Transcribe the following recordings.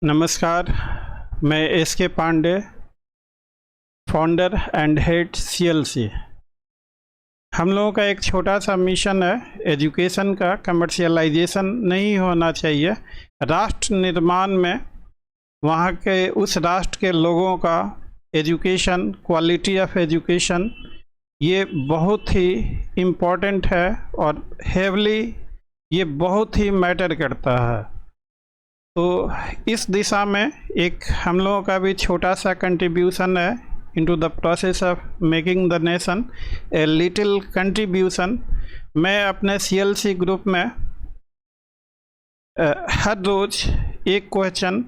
नमस्कार, मैं S K. Pandey, founder and head CLC। हम लोगों का एक छोटा सा मिशन है, एजुकेशन का कमर्शियलाइजेशन नहीं होना चाहिए। राष्ट्र निर्माण में वहाँ के उस राष्ट्र के लोगों का एजुकेशन, क्वालिटी ऑफ एजुकेशन, ये बहुत ही इम्पोर्टेंट है और हेवली ये बहुत ही मैटर करता है। तो इस दिशा में एक हम लोगों का भी छोटा सा कंट्रीब्यूशन है into the process of making the nation a little contribution. मैं अपने CLC ग्रुप में हर रोज़ एक क्वेश्चन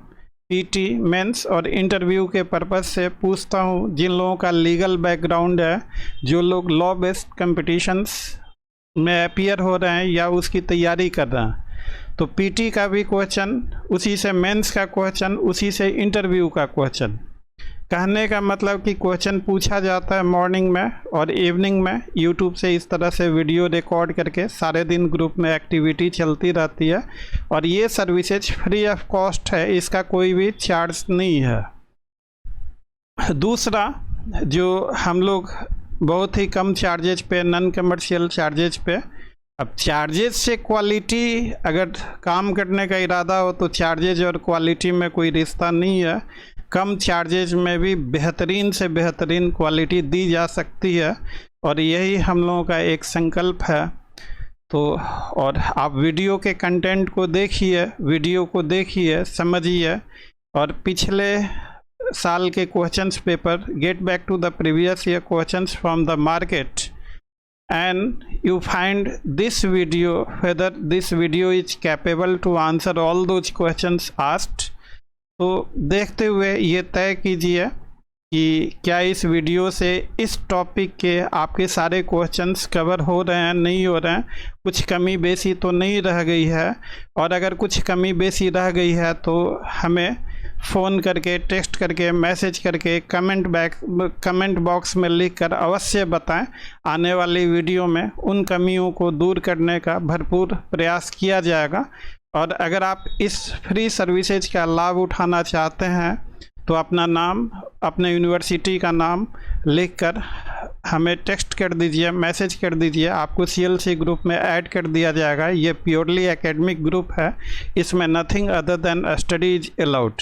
PT, मेंस और इंटरव्यू के पर्पज़ से पूछता हूँ। जिन लोगों का लीगल बैकग्राउंड है, जो लोग लॉ बेस्ड कम्पिटिशन्स में अपीयर हो रहे हैं या उसकी तैयारी कर रहे हैं, तो PT का भी क्वेश्चन उसी से, मेंस का क्वेश्चन उसी से, इंटरव्यू का क्वेश्चन। कहने का मतलब कि क्वेश्चन पूछा जाता है मॉर्निंग में और इवनिंग में। यूट्यूब से इस तरह से वीडियो रिकॉर्ड करके सारे दिन ग्रुप में एक्टिविटी चलती रहती है और ये सर्विसेज फ्री ऑफ कॉस्ट है, इसका कोई भी चार्ज नहीं है। दूसरा, जो हम लोग बहुत ही कम चार्जेज पे, नॉन कमर्शियल चार्जेज पे, अब चार्जेज से क्वालिटी, अगर काम करने का इरादा हो तो चार्जेज और क्वालिटी में कोई रिश्ता नहीं है। कम चार्जेज में भी बेहतरीन से बेहतरीन क्वालिटी दी जा सकती है और यही हम लोगों का एक संकल्प है। तो और आप वीडियो के कंटेंट को देखिए, वीडियो को देखिए, समझिए और पिछले साल के questions paper, get back to the previous year questions from the market and you find this video, whether this video is capable to answer all those questions asked। तो देखते हुए ये तय कीजिए कि क्या इस वीडियो से इस टॉपिक के आपके सारे क्वेश्चंस कवर हो रहे हैं, नहीं हो रहे हैं, कुछ कमी बेसी तो नहीं रह गई है। और अगर कुछ कमी बेसी रह गई है तो हमें फ़ोन करके, टेक्स्ट करके, मैसेज करके, कमेंट बॉक्स में लिखकर अवश्य बताएं। आने वाली वीडियो में उन कमियों को दूर करने का भरपूर प्रयास किया जाएगा। और अगर आप इस फ्री सर्विसेज का लाभ उठाना चाहते हैं तो अपना नाम, अपने यूनिवर्सिटी का नाम लिखकर हमें टेक्स्ट कर दीजिए, मैसेज कर दीजिए। आपको CLC ग्रुप में ऐड कर दिया जाएगा। ये प्योरली एकेडमिक ग्रुप है, इसमें nothing other than study is allowed.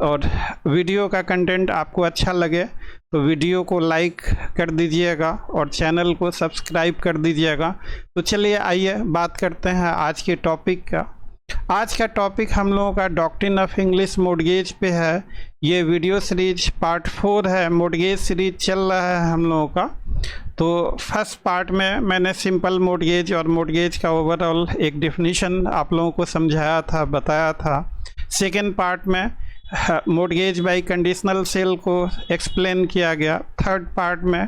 और वीडियो का कंटेंट आपको अच्छा लगे तो वीडियो को लाइक कर दीजिएगा और चैनल को सब्सक्राइब कर दीजिएगा। तो चलिए आइए बात करते हैं आज के टॉपिक का। आज का टॉपिक हम लोगों का डॉक्ट्रिन ऑफ इंग्लिश मॉर्गेज पे है। ये वीडियो सीरीज पार्ट 4 है, मॉर्गेज सीरीज चल रहा है हम लोगों का। तो फर्स्ट पार्ट में मैंने सिंपल मॉर्गेज और मॉर्गेज का ओवरऑल एक डेफिनेशन आप लोगों को समझाया था, बताया था। सेकेंड पार्ट में मॉर्गेज बाय कंडीशनल सेल को एक्सप्लेन किया गया। थर्ड पार्ट में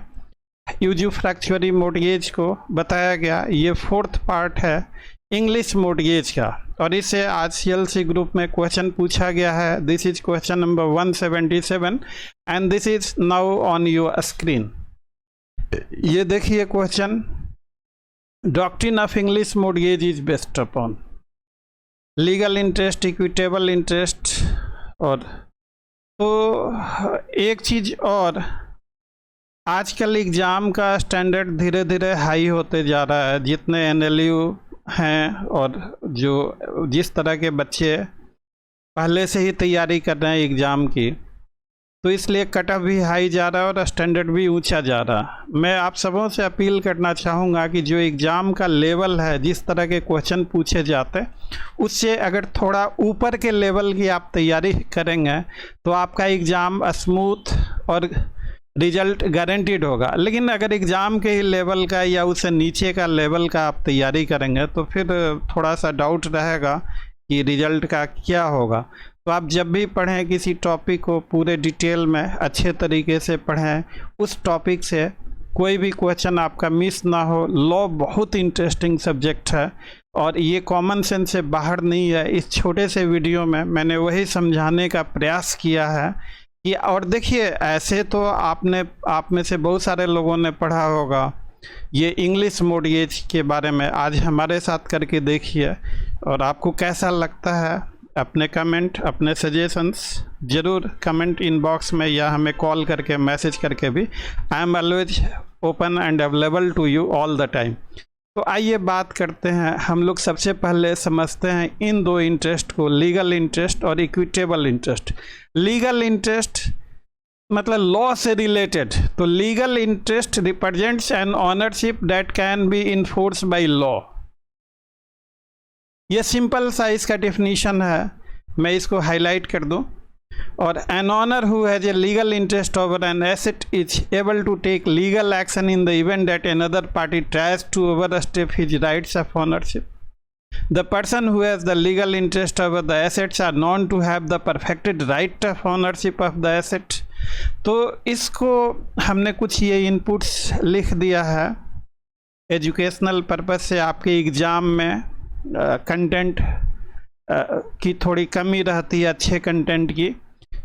यूजुफ्रैक्चुअरी मॉर्गेज को बताया गया। ये फोर्थ पार्ट है इंग्लिश मॉर्गेज का और इससे आज CLC ग्रुप में क्वेश्चन पूछा गया है। This is question number 177 and this is now on your screen. ये देखिए question, doctrine of English mortgage is based upon legal interest, equitable interest. और तो एक चीज़ और, आजकल एग्ज़ाम का स्टैंडर्ड धीरे धीरे हाई होते जा रहा है। जितने NLU हैं और जो जिस तरह के बच्चे पहले से ही तैयारी कर रहे हैं एग्ज़ाम की, तो इसलिए कट ऑफ भी हाई जा रहा है और स्टैंडर्ड भी ऊंचा जा रहा है। मैं आप सबों से अपील करना चाहूँगा कि जो एग्ज़ाम का लेवल है, जिस तरह के क्वेश्चन पूछे जाते हैं, उससे अगर थोड़ा ऊपर के लेवल की आप तैयारी करेंगे तो आपका एग्ज़ाम स्मूथ और रिजल्ट गारंटीड होगा। लेकिन अगर एग्ज़ाम के ही लेवल का या उससे नीचे का लेवल का आप तैयारी करेंगे तो फिर थोड़ा सा डाउट रहेगा कि रिजल्ट का क्या होगा। तो आप जब भी पढ़ें किसी टॉपिक को पूरे डिटेल में अच्छे तरीके से पढ़ें, उस टॉपिक से कोई भी क्वेश्चन आपका मिस ना हो। लॉ बहुत इंटरेस्टिंग सब्जेक्ट है और ये कॉमन सेंस से बाहर नहीं है। इस छोटे से वीडियो में मैंने वही समझाने का प्रयास किया है कि, और देखिए ऐसे तो आप में से बहुत सारे लोगों ने पढ़ा होगा ये इंग्लिश मॉर्गेज के बारे में, आज हमारे साथ करके देखिए और आपको कैसा लगता है। अपने कमेंट, अपने सजेशंस ज़रूर कमेंट इनबॉक्स में या हमें कॉल करके, मैसेज करके भी। I am always open and available to you all the time. तो आइए बात करते हैं। हम लोग सबसे पहले समझते हैं इन दो इंटरेस्ट को, लीगल इंटरेस्ट और इक्विटेबल इंटरेस्ट। लीगल इंटरेस्ट मतलब लॉ से रिलेटेड, तो legal interest represents an ownership that can be enforce by law. ये सिंपल सा इसका डेफिनेशन है, मैं इसको हाईलाइट कर दूं। और an owner who has a legal interest over an asset is able to take legal action in the event that another party tries to overstep his rights of ownership. The person who has the legal interest over the assets are known to have the perfected right of ownership of the asset। तो इसको हमने कुछ ये inputs लिख दिया है educational purpose से। आपके एग्ज़ाम में कंटेंट की थोड़ी कमी रहती है, अच्छे कंटेंट की,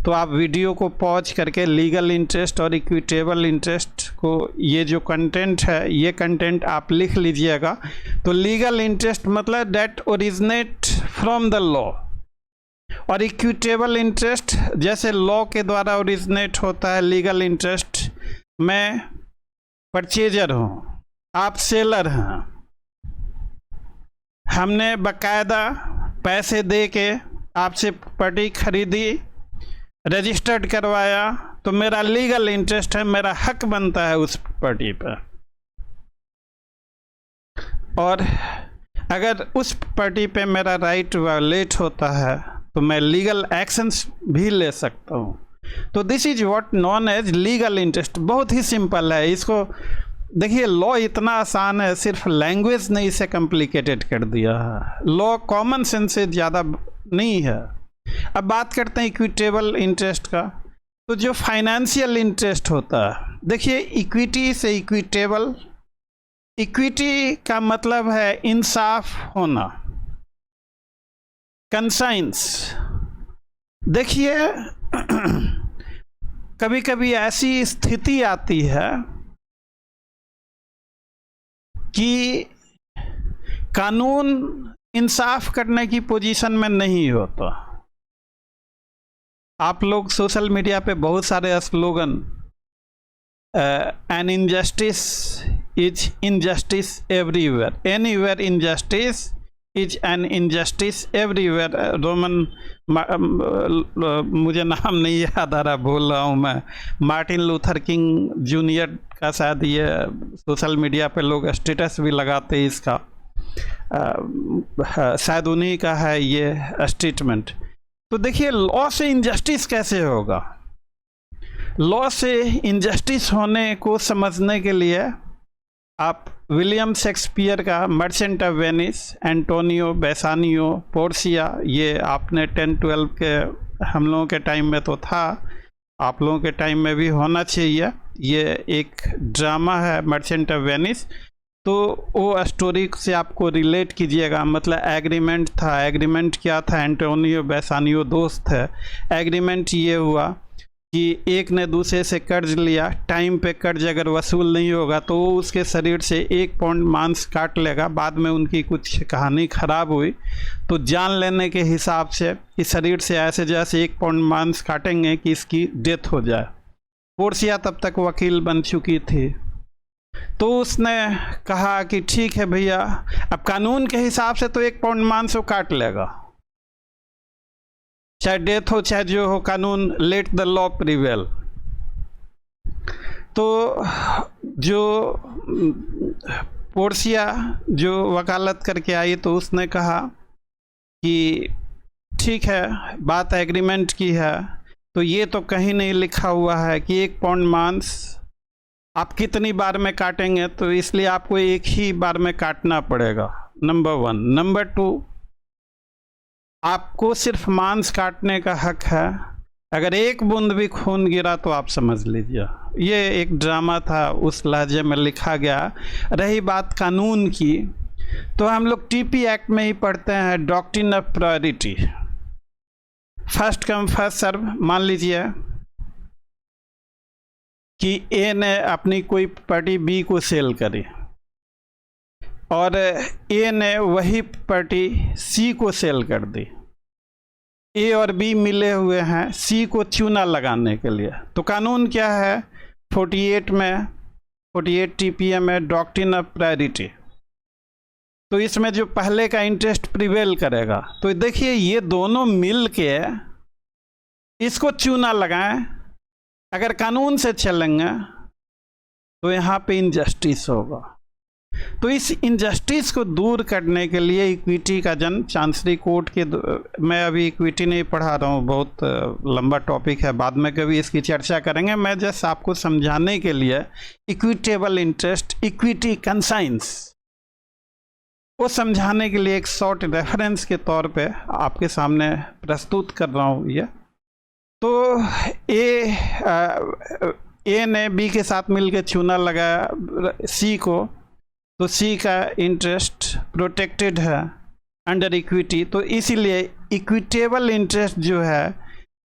तो आप वीडियो को पॉज करके लीगल इंटरेस्ट और इक्विटेबल इंटरेस्ट को, ये जो कंटेंट है ये कंटेंट आप लिख लीजिएगा। तो लीगल इंटरेस्ट मतलब that originate from the law, और इक्विटेबल इंटरेस्ट जैसे लॉ के द्वारा ओरिजिनेट होता है लीगल इंटरेस्ट। मैं परचेजर हूँ, आप सेलर हैं, हमने बाकायदा पैसे दे के आपसे प्रॉपर्टी खरीदी, रजिस्टर्ड करवाया, तो मेरा लीगल इंटरेस्ट है, मेरा हक बनता है उस प्रॉपर्टी पर। और अगर उस प्रॉपर्टी पे मेरा राइट वायलेट होता है तो मैं लीगल एक्शंस भी ले सकता हूँ। तो this is what known as legal interest. बहुत ही सिंपल है। इसको देखिए, लॉ इतना आसान है, सिर्फ लैंग्वेज ने इसे कॉम्प्लिकेटेड कर दिया है। लॉ कॉमन सेंस से ज़्यादा नहीं है। अब बात करते हैं इक्विटेबल इंटरेस्ट का। तो जो फाइनेंशियल इंटरेस्ट होता है, देखिए इक्विटी से इक्विटेबल, इक्विटी का मतलब है इंसाफ होना, कंसाइंस। देखिए कभी कभी ऐसी स्थिति आती है कि कानून इंसाफ करने की पोजीशन में नहीं होता। आप लोग सोशल मीडिया पे बहुत सारे slogan, an injustice is injustice everywhere, anywhere injustice is an injustice everywhere. Roman मुझे नाम नहीं याद आ रहा, बोल रहा हूँ मैं, मार्टिन लूथर किंग जूनियर का शायद ये सोशल मीडिया पे लोग स्टेटस भी लगाते हैं इसका, शायद उन्हीं का है ये स्टेटमेंट। तो देखिए लॉ से इनजस्टिस कैसे होगा। लॉ से इनजस्टिस होने को समझने के लिए आप विलियम शेक्सपियर का merchant of Venice, Antonio Bassanio, Portia, ये आपने 10-12 के हम लोगों के टाइम में तो था, आप लोगों के टाइम में भी होना चाहिए। ये एक ड्रामा है मर्चेंट ऑफ वेनिस। तो वो स्टोरी से आपको रिलेट कीजिएगा। मतलब एग्रीमेंट था, एग्रीमेंट क्या था, एंटोनियो बेसानियो दोस्त है। एग्रीमेंट ये हुआ कि एक ने दूसरे से कर्ज लिया, टाइम पे कर्ज अगर वसूल नहीं होगा तो वो उसके शरीर से 1 पाउंड मांस काट लेगा। बाद में उनकी कुछ कहानी खराब हुई तो जान लेने के हिसाब से इस शरीर से ऐसे जैसे 1 पाउंड मांस काटेंगे कि इसकी डेथ हो जाए। पोर्सिया तब तक वकील बन चुकी थी, तो उसने कहा कि ठीक है भैया, अब कानून के हिसाब से तो 1 पाउंड मांस वो काट लेगा, चाहे डेथ हो चाहे जो हो, कानून, लेट द लॉ प्रिवेल। तो जो पोर्सिया जो वकालत करके आई तो उसने कहा कि ठीक है, बात एग्रीमेंट की है, तो ये तो कहीं नहीं लिखा हुआ है कि 1 पाउंड मांस आप कितनी बार में काटेंगे, तो इसलिए आपको एक ही बार में काटना पड़ेगा, नंबर 1। नंबर 2, आपको सिर्फ मांस काटने का हक है, अगर 1 बूंद भी खून गिरा तो आप समझ लीजिए। ये एक ड्रामा था, उस लहजे में लिखा गया। रही बात कानून की, तो हम लोग टीपी एक्ट में ही पढ़ते हैं doctrine of priority, first come first serve. मान लीजिए कि ए ने अपनी कोई प्रॉपर्टी बी को सेल करी और ए ने वही प्रॉपर्टी सी को सेल कर दी। ए और बी मिले हुए हैं सी को चूना लगाने के लिए। तो कानून क्या है 48 TPA में डॉक्ट्रिन ऑफ प्रायोरिटी। तो इसमें जो पहले का इंटरेस्ट प्रिवेल करेगा। तो देखिए ये दोनों मिल के इसको चूना लगाएं, अगर कानून से चलेंगे तो यहाँ पे इनजस्टिस होगा। तो इस इनजस्टिस को दूर करने के लिए इक्विटी का जन्म चांसरी कोर्ट के मैं अभी इक्विटी नहीं पढ़ा रहा हूँ, बहुत लंबा टॉपिक है, बाद में कभी इसकी चर्चा करेंगे। मैं जस्ट आपको समझाने के लिए इक्विटेबल इंटरेस्ट, इक्विटी कंसाइंस, वो समझाने के लिए एक शॉर्ट रेफरेंस के तौर पे आपके सामने प्रस्तुत कर रहा हूँ ये। तो ए ने बी के साथ मिलकर चूना लगाया सी को, तो सी का इंटरेस्ट प्रोटेक्टेड है अंडर इक्विटी। तो इसीलिए इक्विटेबल इंटरेस्ट जो है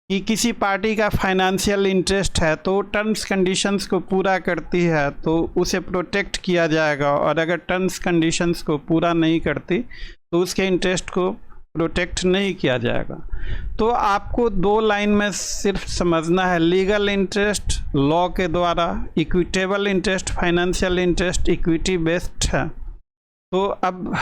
कि किसी पार्टी का फाइनेंशियल इंटरेस्ट है तो टर्म्स कंडीशंस को पूरा करती है तो उसे प्रोटेक्ट किया जाएगा, और अगर टर्म्स कंडीशंस को पूरा नहीं करती तो उसके इंटरेस्ट को प्रोटेक्ट नहीं किया जाएगा। तो आपको दो लाइन में सिर्फ समझना है, लीगल इंटरेस्ट लॉ के द्वारा, equitable interest financial interest equity based है। तो अब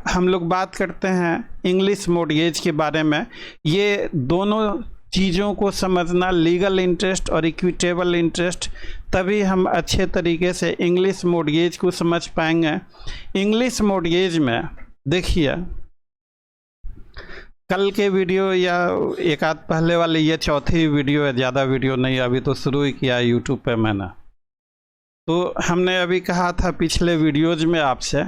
हम लोग बात करते हैं इंग्लिश मॉर्गेज के बारे में। ये दोनों चीज़ों को समझना, लीगल इंटरेस्ट और इक्विटेबल इंटरेस्ट, तभी हम अच्छे तरीके से इंग्लिश मॉर्गेज को समझ पाएंगे। इंग्लिश मॉर्गेज में देखिए कल के वीडियो या एक आध पहले वाली ये चौथी वीडियो है, ज़्यादा वीडियो नहीं, अभी तो शुरू ही किया यूट्यूब पे मैंने। तो हमने अभी कहा था पिछले वीडियोज में आपसे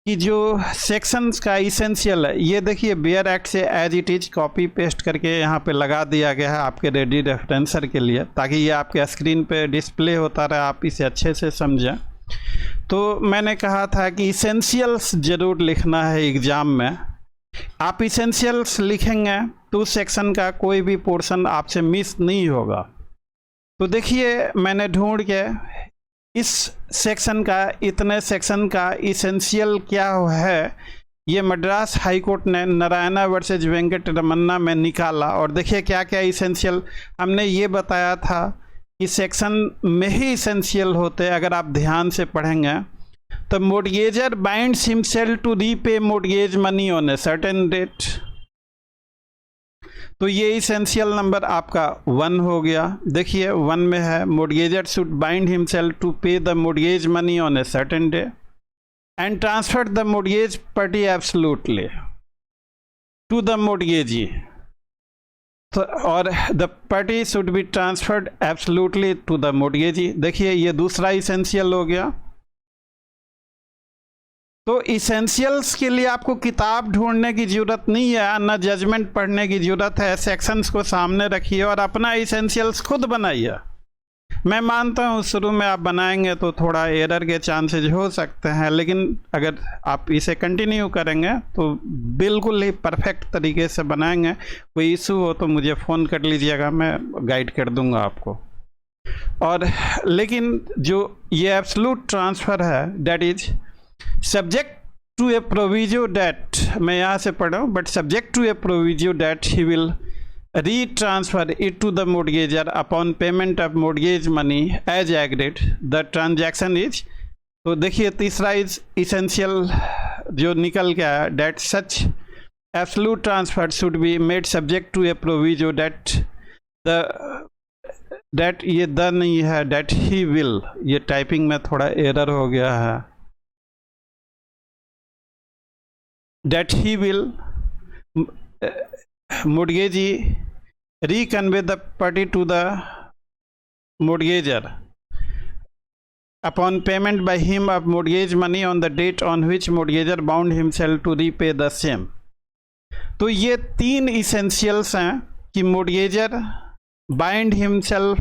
कि जो सेक्शंस का इसेंशियल है, ये देखिए बेयर एक्ट से as it is copy paste करके यहाँ पे लगा दिया गया है आपके रेडी रेफरेंसर के लिए, ताकि ये आपके स्क्रीन पे डिस्प्ले होता रहे, आप इसे अच्छे से समझें। तो मैंने कहा था कि इसेंशियल्स ज़रूर लिखना है एग्ज़ाम में। आप इसेंशियल्स लिखेंगे तो उस सेक्शन का कोई भी पोर्शन आपसे मिस नहीं होगा। तो देखिए मैंने ढूंढ के इस सेक्शन का, इतने सेक्शन का इसेंशियल क्या है, ये मद्रास हाई कोर्ट ने नारायणा वर्सेज वेंकट रमन्ना में निकाला। और देखिए क्या क्या इसेंशियल हमने ये बताया था कि सेक्शन में ही इसेंशियल होते, अगर आप ध्यान से पढ़ेंगे तो mortgagor binds himself to repay mortgage money on a certain date. तो ये इसेंशियल नंबर आपका 1 हो गया। देखिए 1 में है mortgagor should bind himself to pay the mortgage money on a certain day and transfer the mortgage property absolutely to the mortgagee. तो और the property should be transferred absolutely to the mortgagee. देखिए ये दूसरा essential हो गया। तो essentials के लिए आपको किताब ढूंढने की ज़रूरत नहीं है, ना जजमेंट पढ़ने की ज़रूरत है। सेक्शंस को सामने रखिए और अपना इसेंशियल्स खुद बनाइए। मैं मानता हूँ शुरू में आप बनाएंगे तो थोड़ा एरर के चांसेस हो सकते हैं, लेकिन अगर आप इसे कंटिन्यू करेंगे तो बिल्कुल ही परफेक्ट तरीके से बनाएंगे। कोई इशू हो तो मुझे फ़ोन कर लीजिएगा, मैं गाइड कर दूंगा आपको। और लेकिन जो ये एब्सोल्यूट ट्रांसफ़र है, that is subject to a proviso that, मैं यहाँ से पढ़ रहा हूँ, but subject to a proviso that he will retransfer it to the mortgager upon payment of mortgage money as agreed, the transaction is। तो देखिए तीसरा इज इसेंशियल जो निकल गया है, that such absolute transfer should be made subject to a proviso that ये the नहीं है, that he will, ये टाइपिंग में थोड़ा एरर हो गया है, that he will mortgagee reconvey the property to the mortgager upon payment by him of mortgage money on the date on which mortgager bound himself to repay the same। तो ये 3 essentials हैं कि mortgager bind himself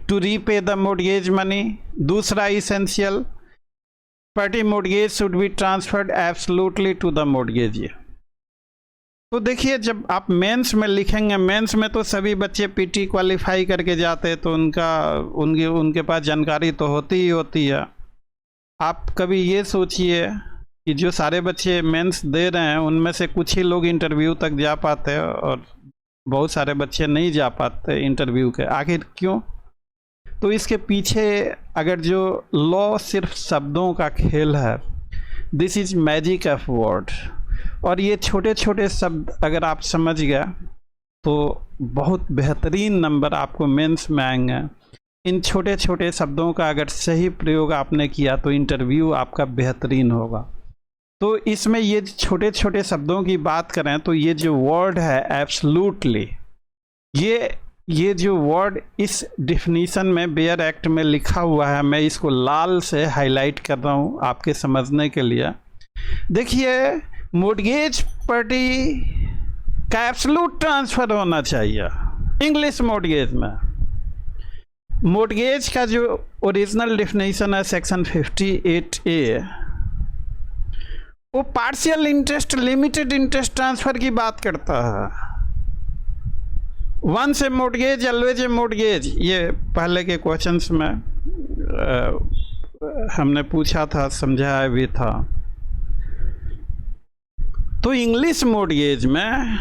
to repay the mortgage money। दूसरा essential property mortgage should be transferred absolutely to the mortgagee। तो देखिए, जब आप mains में लिखेंगे, मेंस में तो सभी बच्चे पीटी क्वालिफाई करके जाते हैं, तो उनके पास जानकारी तो होती ही होती है। आप कभी ये सोचिए कि जो सारे बच्चे मेंस दे रहे हैं उनमें से कुछ ही लोग इंटरव्यू तक जा पाते हैं और बहुत सारे बच्चे नहीं जा पाते इंटरव्यू के। आखिर क्यों? तो इसके पीछे अगर जो लॉ सिर्फ शब्दों का खेल है, this is magic of word, और ये छोटे छोटे शब्द अगर आप समझ गए तो बहुत बेहतरीन नंबर आपको मेंस में आएंगे। इन छोटे छोटे शब्दों का अगर सही प्रयोग आपने किया तो इंटरव्यू आपका बेहतरीन होगा। तो इसमें ये छोटे छोटे शब्दों की बात करें तो ये जो वर्ड है एब्सोल्युटली, ये जो वर्ड इस डिफिनीशन में बेयर एक्ट में लिखा हुआ है, मैं इसको लाल से हाईलाइट कर रहा हूँ आपके समझने के लिए। देखिए, मॉर्गेज प्रॉपर्टी का एब्सोल्यूट ट्रांसफर होना चाहिए इंग्लिश मॉर्गेज में। मॉर्गेज का जो ओरिजिनल डिफिनीशन है सेक्शन 58A, वो partial interest, limited interest transfer की बात करता है। Once a mortgage always a mortgage, ये पहले के क्वेश्चंस में हमने पूछा था, समझाया भी था। तो इंग्लिश मॉर्गेज में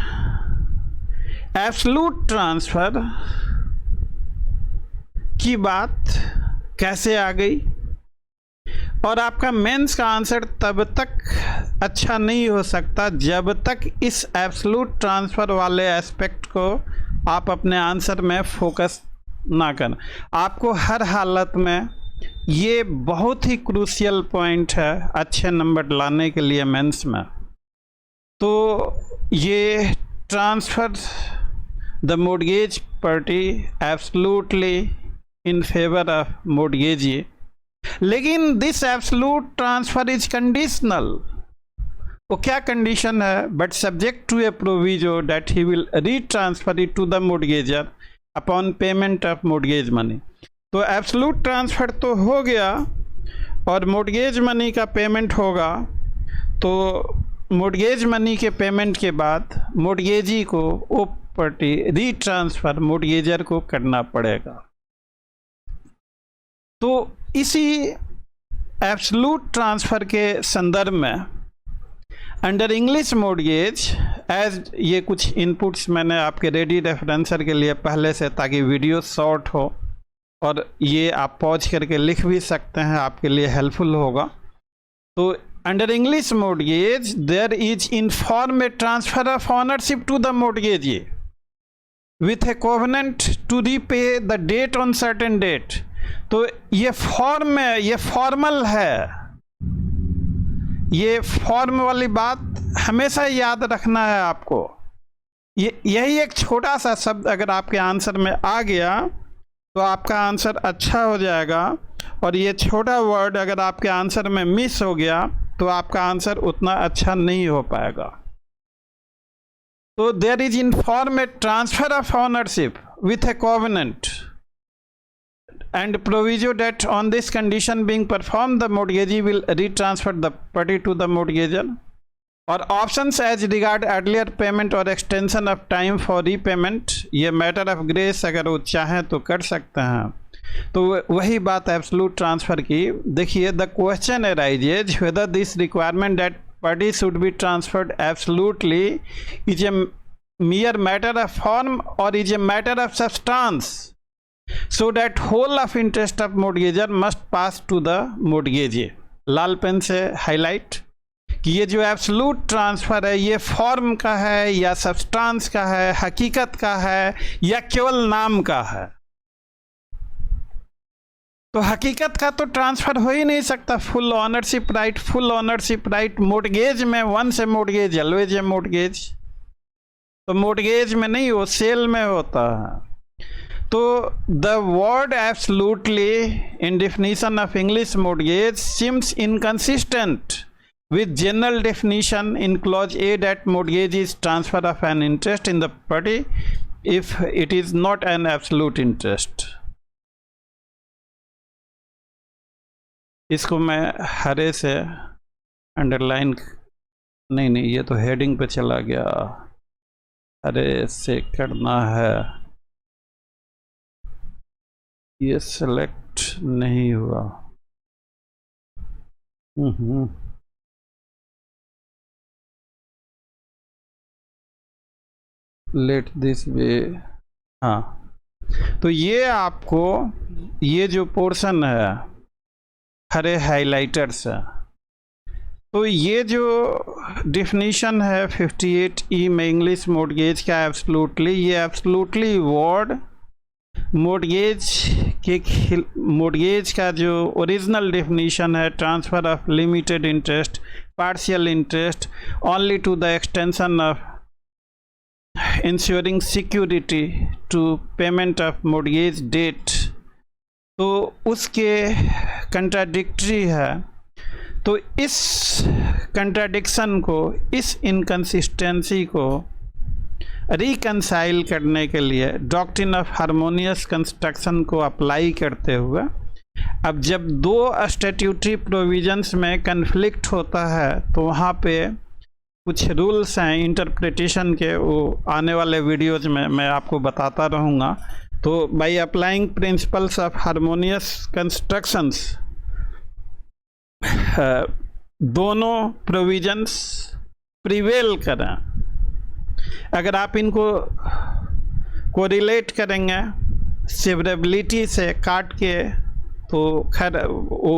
एब्सोल्यूट ट्रांसफर की बात कैसे आ गई? और आपका मेंस का आंसर तब तक अच्छा नहीं हो सकता जब तक इस एब्सोल्यूट ट्रांसफर वाले एस्पेक्ट को आप अपने आंसर में फोकस ना करें। आपको हर हालत में ये बहुत ही क्रूशियल पॉइंट है अच्छे नंबर लाने के लिए मेंस में। तो ये transfer the mortgage property absolutely in favour of mortgagee, लेकिन this absolute transfer is conditional. वो क्या कंडीशन है? But subject to a proviso that he will retransfer it to the mortgagor upon payment of mortgage money. तो absolute transfer तो हो गया और mortgage money का पेमेंट होगा, तो मॉर्गेज मनी के पेमेंट के बाद मॉर्गेजी को वो प्रॉपर्टी रीट्रांसफर मॉर्गेजर को करना पड़ेगा। तो इसी एब्सोल्यूट ट्रांसफर के संदर्भ में अंडर इंग्लिश मॉर्गेज एज, ये कुछ इनपुट्स मैंने आपके रेडी रेफरेंसर के लिए पहले से, ताकि वीडियो शॉर्ट हो और ये आप पॉज करके लिख भी सकते हैं, आपके लिए हेल्पफुल होगा। तो under English mortgage there is in form a transfer of ownership to the mortgagee with a covenant to repay the debt on certain date. तो ये फॉर्म में, ये फॉर्मल है, ये फॉर्म वाली बात हमेशा याद रखना है आपको। यही एक छोटा सा शब्द अगर आपके आंसर में आ गया तो आपका आंसर अच्छा हो जाएगा, और ये छोटा वर्ड अगर आपके आंसर में मिस हो गया तो आपका आंसर उतना अच्छा नहीं हो पाएगा। तो there is in form a transfer of ownership with a covenant and proviso that on this condition being performed the mortgagee will retransfer the property to the mortgager, और options as regard earlier payment or extension of time for repayment, ये matter of grace अगर वो चाहें तो कर सकते हैं। तो वही बात एब्सोल्यूट ट्रांसफर की। देखिए, the question arises whether this requirement that property should be transferred absolutely is a mere matter of form or is a matter of substance, so that whole of interest of mortgager must pass to the mortgagee। लाल pen से highlight कि ये जो absolute transfer है ये form का है या सब्सटेंस का है, हकीकत का है या केवल नाम का है। तो हकीकत का तो ट्रांसफर हो ही नहीं सकता। फुल ऑनरशिप राइट मोर्टगेज में, once a mortgage always a mortgage. तो मोर्टगेज में नहीं, वो सेल में होता है। तो the word absolutely in definition of English mortgage seems inconsistent with general definition in clause A that mortgage is transfer of an interest in the property if it is not an absolute interest। इसको मैं हरे से underline, नहीं ये तो heading पे चला गया। अरे से करना है, ये सेलेक्ट नहीं हुआ। लेट दिस वे, हाँ। तो ये आपको ये जो पोर्शन है हरे हाइलाइटर्स है, तो ये जो डिफिनीशन है 58E में इंग्लिश मॉर्गेज का एब्सोल्युटली, ये एब्सोल्युटली वर्ड मॉर्गेज का जो ओरिजिनल डिफिनीशन है, transfer of limited interest, partial interest only to the extension of insuring security to payment of mortgage debt, तो उसके कंट्राडिक्टरी है। तो इस कंट्राडिक्शन को, इस इनकंसिस्टेंसी को रिकंसाइल करने के लिए डॉक्ट्रिन ऑफ हार्मोनियस कंस्ट्रक्शन को अप्लाई करते हुए, अब जब दो स्टैट्यूटरी प्रोविजंस में कन्फ्लिक्ट होता है तो वहाँ पे कुछ रूल्स हैं इंटरप्रिटेशन के, वो आने वाले वीडियोज में मैं आपको बताता रहूँगा। तो by applying principles of harmonious constructions, दोनों प्रोविजंस प्रिवेल करें। अगर आप इनको कोरिलेट करेंगे सेवरेबिलिटी से काट के, तो खैर वो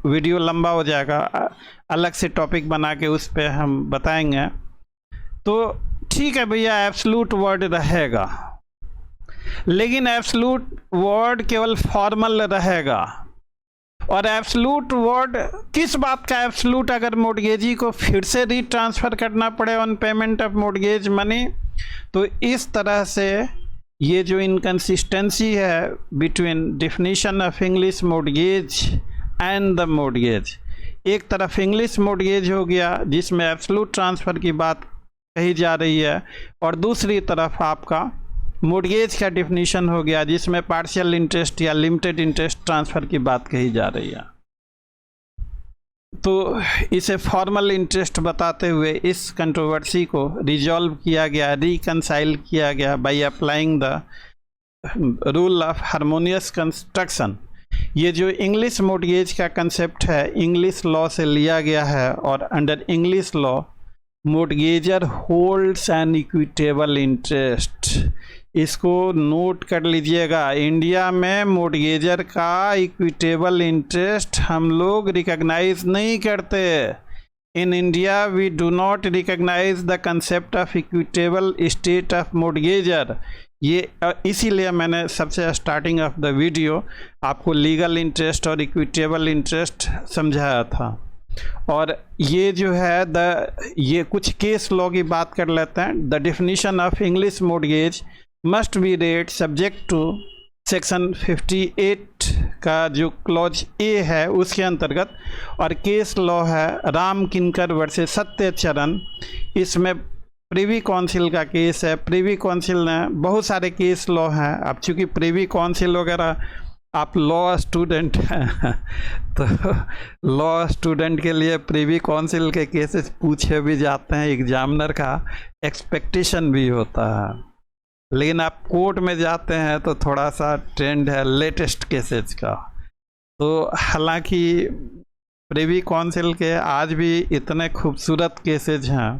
वीडियो लंबा हो जाएगा, अलग से टॉपिक बना के उस पर हम बताएंगे। तो ठीक है भैया, एब्सोल्यूट वर्ड रहेगा, लेकिन एब्सोल्यूट वर्ड केवल फॉर्मल रहेगा। और एब्सोल्यूट वर्ड किस बात का एब्सोल्यूट? अगर मॉर्गेजी को फिर से रीट्रांसफ़र करना पड़े on payment of mortgage money, तो इस तरह से ये जो इनकंसिस्टेंसी है between definition of English mortgage and the mortgage, एक तरफ इंग्लिश मॉर्गेज हो गया जिसमें एब्सोल्यूट ट्रांसफ़र की बात कही जा रही है, और दूसरी तरफ आपका मॉर्गेज का डिफिनीशन हो गया जिसमें पार्शियल इंटरेस्ट या लिमिटेड इंटरेस्ट ट्रांसफ़र की बात कही जा रही है। तो इसे फॉर्मल इंटरेस्ट बताते हुए इस कंट्रोवर्सी को रिजॉल्व किया गया, रिकंसाइल किया गया by applying the rule of harmonious construction. ये जो इंग्लिश मॉर्गेज का कंसेप्ट है इंग्लिश लॉ से लिया गया है, और under English law mortgagor holds N equitable interest. इसको नोट कर लीजिएगा, इंडिया में मॉर्गेजर का इक्विटेबल इंटरेस्ट हम लोग रिकॉग्नाइज नहीं करते। In India we do not recognise the concept of equitable state of mortgagor. ये इसीलिए मैंने सबसे स्टार्टिंग ऑफ द वीडियो आपको लीगल इंटरेस्ट और इक्विटेबल इंटरेस्ट समझाया था। और ये जो है ये कुछ केस लॉ की बात कर लेते हैं। The definition of English mortgage must be read subject to section 58 का जो क्लॉज ए है उसके अंतर्गत, और केस लॉ है राम किनकर वर्सेस सत्यचरण। इसमें प्रिवी काउंसिल का केस है। प्रिवी काउंसिल ने बहुत सारे केस लॉ हैं। अब चूँकि प्रिवी काउंसिल वगैरह आप लॉ स्टूडेंट हैं तो लॉ स्टूडेंट के लिए प्रिवी काउंसिल के केसेस पूछे भी जाते हैं, एग्जामिनर का एक्सपेक्टेशन भी होता है। लेकिन आप कोर्ट में जाते हैं तो थोड़ा सा ट्रेंड है लेटेस्ट केसेस का। तो हालांकि प्रिवी काउंसिल के आज भी इतने खूबसूरत केसेज हैं,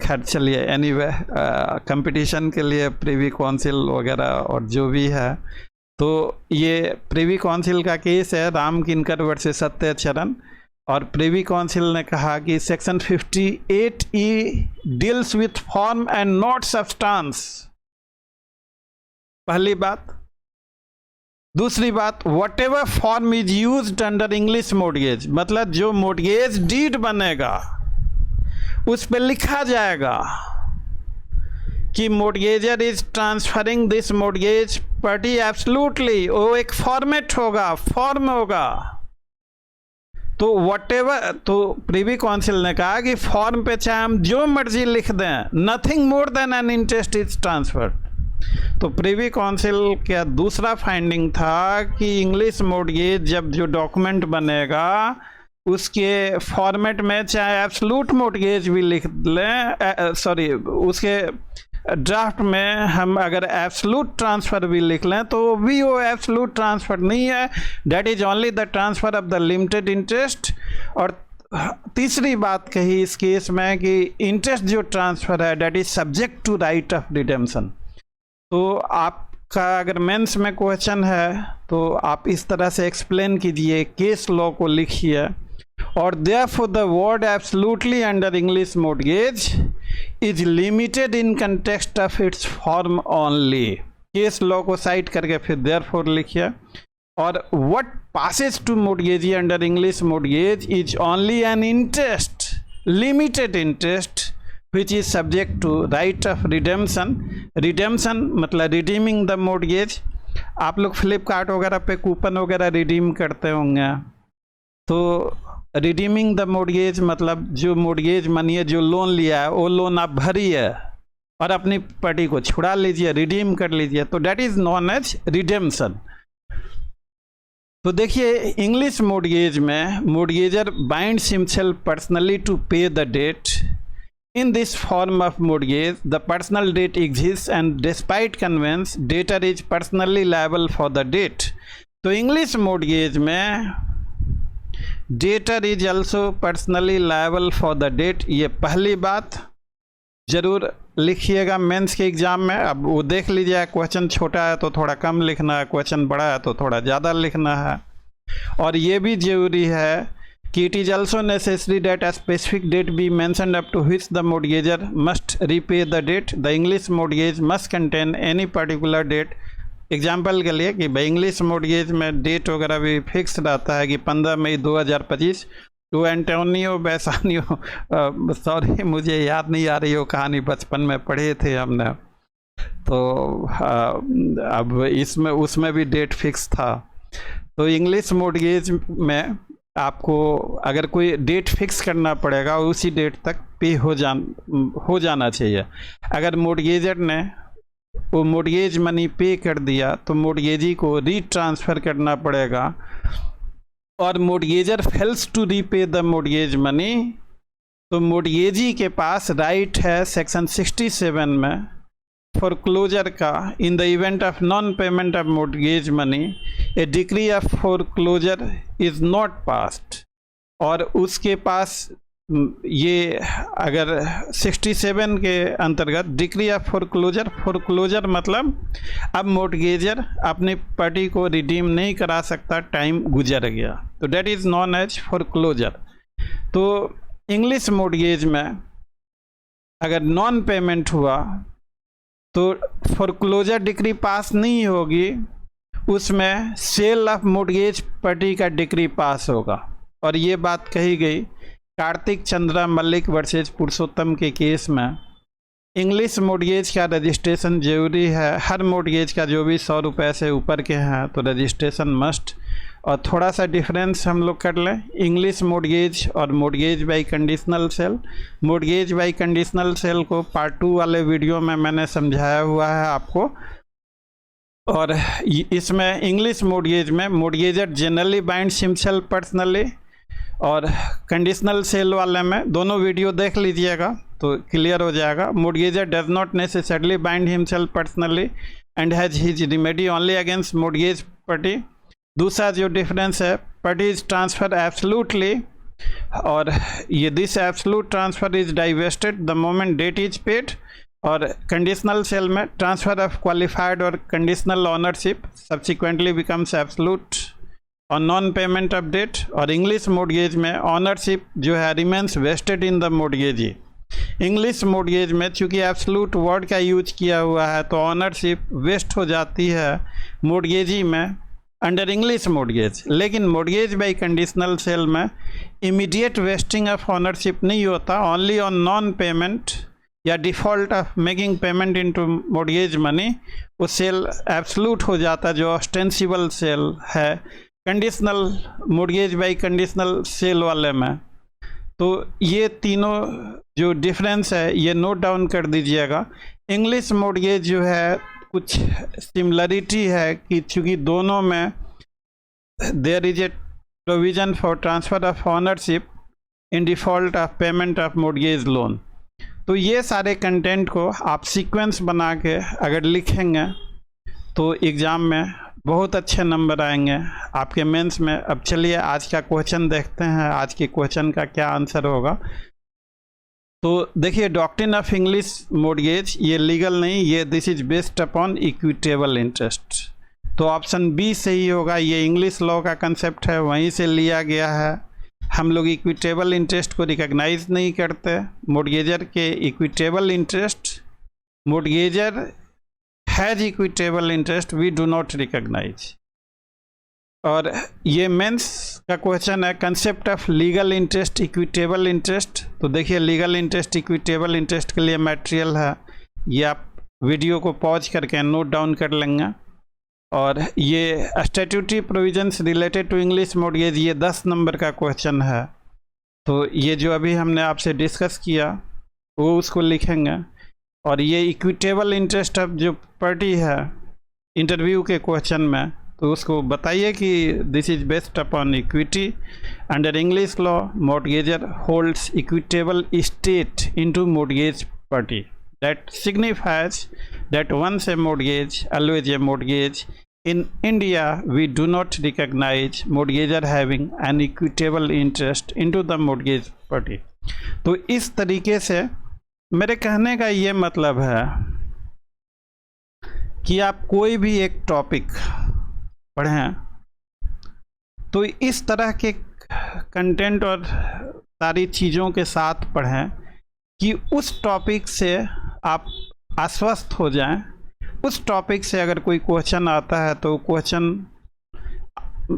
खैर चलिए एनीवे, कंपटीशन के लिए प्रिवी काउंसिल वगैरह और जो भी है। तो ये प्रिवी काउंसिल का केस है राम किनकर वर्सेस सत्यचरण, और प्रिवी काउंसिल ने कहा कि section 58E deals with form and not substance, पहली बात। दूसरी बात, what ever form is used under English mortgage, मतलब जो मॉर्गेज डीड बनेगा उस पर लिखा जाएगा कि mortgagor is transferring this mortgage party absolutely, वो एक फॉर्मेट होगा, फॉर्म होगा। तो व्हाटएवर, तो प्रिवी काउंसिल ने कहा कि फॉर्म पे चाहे हम जो मर्जी लिख दें, nothing more than an interest is transferred. तो प्रिवी काउंसिल का दूसरा फाइंडिंग था कि इंग्लिश मॉर्गेज जब जो डॉक्यूमेंट बनेगा उसके फॉर्मेट में चाहे एब्सोल्यूट मॉर्गेज भी लिख लें, सॉरी उसके ड्राफ्ट में हम अगर एब्सोल्यूट ट्रांसफ़र भी लिख लें तो भी वो एब्सोल्यूट ट्रांसफ़र नहीं है, that is only the transfer of the limited interest. और तीसरी बात कही इस केस में कि इंटरेस्ट जो ट्रांसफ़र है that is subject to right of redemption. तो आपका अगर मेंस में क्वेश्चन है तो आप इस तरह से एक्सप्लेन कीजिए, केस लॉ को लिखिए, और therefore the word absolutely under English mortgage is limited in context of its form only। Case law को साइट करके फिर therefore लिखिए, और what passes to mortgagee under English mortgage is only an interest, limited interest which is subject to right of redemption। redemption मतलब redeeming the mortgage। आप लोग फ्लिपकार्ट वगैरह पे कूपन वगैरह रिडीम करते होंगे, तो रिडीमिंग द मोर्गेज मतलब जो मोर्गेज मानिए जो लोन लिया है वो लोन आप भरिए और अपनी पार्टी को छुड़ा लीजिए, रिडीम कर लीजिए, तो debt is known as redemption. तो देखिए इंग्लिश मोर्गेज में mortgagor binds himself personally to pay the debt. In this form of mortgage the personal debt exist and despite conveyance debtor is personally liable for the debt. तो English mortgage में debtor is also personally liable for the debt, ये पहली बात जरूर लिखिएगा mains के exam में। अब वो देख लीजिए, क्वेश्चन छोटा है तो थोड़ा कम लिखना है, क्वेश्चन बड़ा है तो थोड़ा ज़्यादा लिखना है। और ये भी जरूरी है कि it is also necessary date a specific date be mentioned up to which the mortgagor must repay the date. The English mortgage must contain any particular date. Example के लिए कि भाई इंग्लिश मोर्गेज में डेट वगैरह भी fix रहता है कि 15 मई 2025 टू एंटोनियो बेसानियो, सॉरी मुझे याद नहीं आ रही वो कहानी, बचपन में पढ़े थे हमने, तो अब इसमें उसमें भी डेट फिक्स था। तो इंग्लिश मोर्गेज में आपको अगर कोई डेट फिक्स करना पड़ेगा उसी डेट तक पे हो जाना चाहिए। अगर मोर्गेजर ने वो मोर्गेज मनी पे कर दिया तो मोर्गेजी को रीट्रांसफ़र करना पड़ेगा, और mortgagor fails to repay the mortgage money तो मोर्गेजी के पास राइट है सेक्शन 67 में फोरक्लोजर का। इन the event of non payment of mortgage money A decree of foreclosure is not passed. और उसके पास ये अगर 67 के अंतर्गत डिक्री ऑफ फोरक्लोजर मतलब अब मोर्गेजर अपनी पार्टी को रिडीम नहीं करा सकता, टाइम गुजर गया, तो debt is known as foreclosure. तो इंग्लिश मोर्गेज में अगर नॉन पेमेंट हुआ तो फोरक्लोजर डिक्री पास नहीं होगी, उसमें सेल ऑफ मोर्गेज पार्टी का डिक्री पास होगा। और ये बात कही गई कार्तिक चंद्रा मल्लिक वर्सेज पुरुषोत्तम के केस में। इंग्लिश मोर्गेज का रजिस्ट्रेशन जरूरी है, हर मोर्गेज का जो भी 100 रुपये से ऊपर के हैं तो रजिस्ट्रेशन मस्ट। और थोड़ा सा डिफरेंस हम लोग कर लें इंग्लिश मोर्गेज और mortgage by conditional cell. Mortgage by conditional cell को पार्ट 2 वाले वीडियो में मैंने समझाया हुआ है आपको। और इसमें इंग्लिश मोर्गेज में मोर्गेजर जनरली बाइंड्स हिमसेल्फ पर्सनली, और कंडीशनल सेल वाले में दोनों वीडियो देख लीजिएगा तो क्लियर हो जाएगा। Mortgagor does not necessarily bind himself personally and has his remedy only against mortgage party. दूसरा जो डिफरेंस है, पार्टीज ट्रांसफ़र एब्सोल्युटली, और ये this absolute transfer is divested the moment date is paid. और कंडीशनल सेल में transfer of qualified और conditional ownership subsequently becomes absolute और non payment of date. और इंग्लिश मोर्गेज में ऑनरशिप जो है remains vested in the mortgagee. English mortgage में चूँकि एब्सोल्यूट वर्ड का यूज किया हुआ है तो ऑनरशिप वेस्ट हो जाती है मोर्गेजी में अंडर इंग्लिश मोर्गेज। लेकिन मोर्गेज बाई कंडीशनल सेल में इमीडिएट वेस्टिंग ऑफ ऑनरशिप नहीं होता, ओनली ऑन नॉन पेमेंट या default of making payment into mortgage money वो सेल एब्सोल्यूट हो जाता है जो ऑस्टेंसिबल सेल है conditional mortgage by conditional cell वाले में। तो ये तीनों जो डिफरेंस है ये नोट डाउन कर दीजिएगा। इंग्लिश मोर्गेज जो है कुछ सिमिलरिटी है कि चूँकि दोनों में there is a provision for transfer of ownership in default of payment of mortgage loan. तो ये सारे कंटेंट को आप सीक्वेंस बना के अगर लिखेंगे तो एग्ज़ाम में बहुत अच्छे नंबर आएंगे आपके मेंस में। अब चलिए आज का क्वेश्चन देखते हैं, आज के क्वेश्चन का क्या आंसर होगा। तो देखिए, डॉक्ट्रिन ऑफ इंग्लिश मोर्गेज ये लीगल नहीं, ये this is based upon equitable interest. तो ऑप्शन बी सही होगा। ये इंग्लिश लॉ का कंसेप्ट है, वहीं से लिया गया है। हम लोग इक्विटेबल इंटरेस्ट को रिकॉग्नाइज नहीं करते। मोर्गेजर के equitable interest, mortgagor has equitable interest, we do not recognise. और ये मेंस का क्वेश्चन है, concept of legal interest, equitable interest. तो देखिए, लीगल इंटरेस्ट, इक्विटेबल इंटरेस्ट के लिए मटेरियल है, ये आप वीडियो को पॉज करके नोट डाउन कर लेंगे। और ये statutory provisions related to English mortgage, ये 10 नंबर का क्वेश्चन है। तो ये जो अभी हमने आपसे डिस्कस किया वो उसको लिखेंगे। और ये इक्विटेबल इंटरेस्ट ऑफ जो पार्टी है इंटरव्यू के क्वेश्चन में, तो उसको बताइए कि this is based upon equity. Under English law mortgagor holds equitable state into mortgage party. That signifies that once a mortgage, always a mortgage. In India, we do not recognize mortgager having an equitable interest into the mortgage party. तो इस तरीके से मेरे कहने का ये मतलब है कि आप कोई भी एक टॉपिक पढ़ें तो इस तरह के कंटेंट और सारी चीज़ों के साथ पढ़ें कि उस टॉपिक से आप आश्वस्त हो जाएं। उस टॉपिक से अगर कोई क्वेश्चन आता है तो क्वेश्चन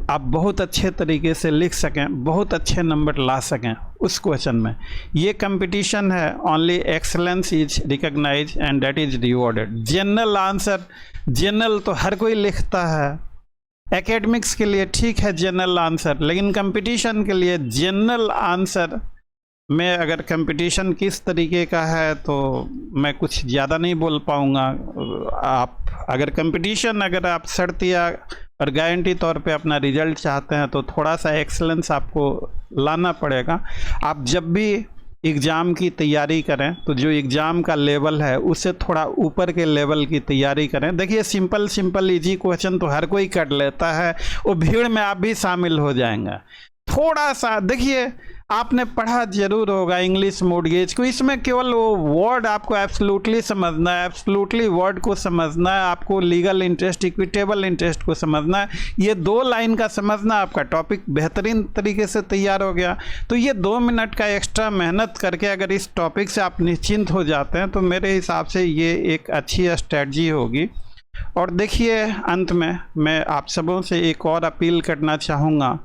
आप बहुत अच्छे तरीके से लिख सकें, बहुत अच्छे नंबर ला सकें उस क्वेश्चन में। ये कंपटीशन है, only excellence is recognise and that is rewarded. General answer, general तो हर कोई लिखता है, एकेडमिक्स के लिए ठीक है जनरल आंसर, लेकिन कंपटीशन के लिए जनरल आंसर में अगर कंपटीशन किस तरीके का है तो मैं कुछ ज़्यादा नहीं बोल पाऊँगा। आप अगर कंपटीशन, अगर आप शर्तिया और गारंटी तौर पे अपना रिजल्ट चाहते हैं तो थोड़ा सा एक्सेलेंस आपको लाना पड़ेगा। आप जब भी एग्ज़ाम की तैयारी करें तो जो एग्ज़ाम का लेवल है उससे थोड़ा ऊपर के लेवल की तैयारी करें। देखिए, सिंपल इजी क्वेश्चन तो हर कोई कर लेता है, वो भीड़ में आप भी शामिल हो जाएंगे। थोड़ा सा देखिए, आपने पढ़ा जरूर होगा इंग्लिश मोर्गेज को, इसमें केवल वो वर्ड आपको एब्सोल्युटली समझना है, एब्सोल्युटली वर्ड को समझना है, आपको लीगल इंटरेस्ट, इक्विटेबल इंटरेस्ट को समझना है। ये 2 लाइन का समझना, आपका टॉपिक बेहतरीन तरीके से तैयार हो गया। तो ये 2 मिनट का एक्स्ट्रा मेहनत करके अगर इस टॉपिक से आप निश्चिंत हो जाते हैं तो मेरे हिसाब से ये एक अच्छी स्ट्रेटजी होगी। और देखिए, अंत में मैं आप सबों से एक और अपील करना चाहूँगा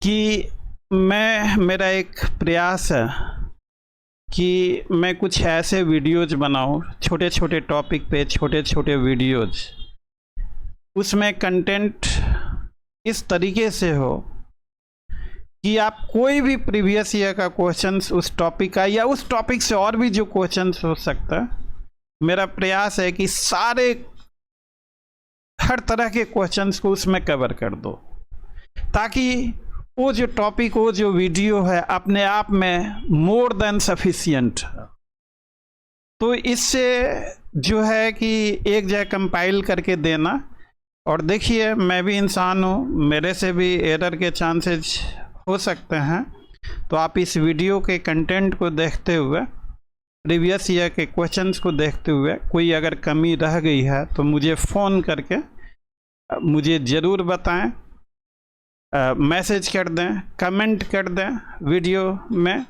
कि मेरा एक प्रयास है कि मैं कुछ ऐसे वीडियोज बनाऊं, छोटे छोटे टॉपिक पे छोटे छोटे वीडियोज, उसमें कंटेंट इस तरीके से हो कि आप कोई भी प्रीवियस ईयर का क्वेश्चंस उस टॉपिक का या उस टॉपिक से और भी जो क्वेश्चंस हो सकता है, मेरा प्रयास है कि सारे हर तरह के क्वेश्चंस को उसमें कवर कर दो, ताकि वो जो टॉपिक, वो जो वीडियो है अपने आप में मोर देन सफिशिएंट। तो इससे जो है कि एक जगह कंपाइल करके देना। और देखिए, मैं भी इंसान हूँ, मेरे से भी एरर के चांसेस हो सकते हैं। तो आप इस वीडियो के कंटेंट को देखते हुए, प्रीवियस ईयर के क्वेश्चंस को देखते हुए कोई अगर कमी रह गई है तो मुझे फ़ोन करके मुझे ज़रूर बताएं, मैसेज कर दें, कमेंट कर दें वीडियो में,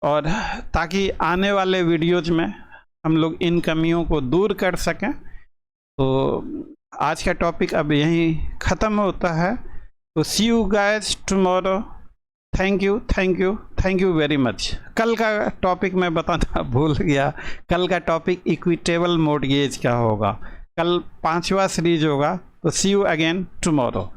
और ताकि आने वाले वीडियोज में हम लोग इन कमियों को दूर कर सकें। तो आज का टॉपिक अब यहीं ख़त्म होता है। तो see you guys tomorrow. Thank you very much. कल का टॉपिक मैं बताना भूल गया, कल का टॉपिक इक्विटेबल मोर्गेज का होगा। कल 5वां सीरीज होगा। तो सी यू अगेन टुमारो।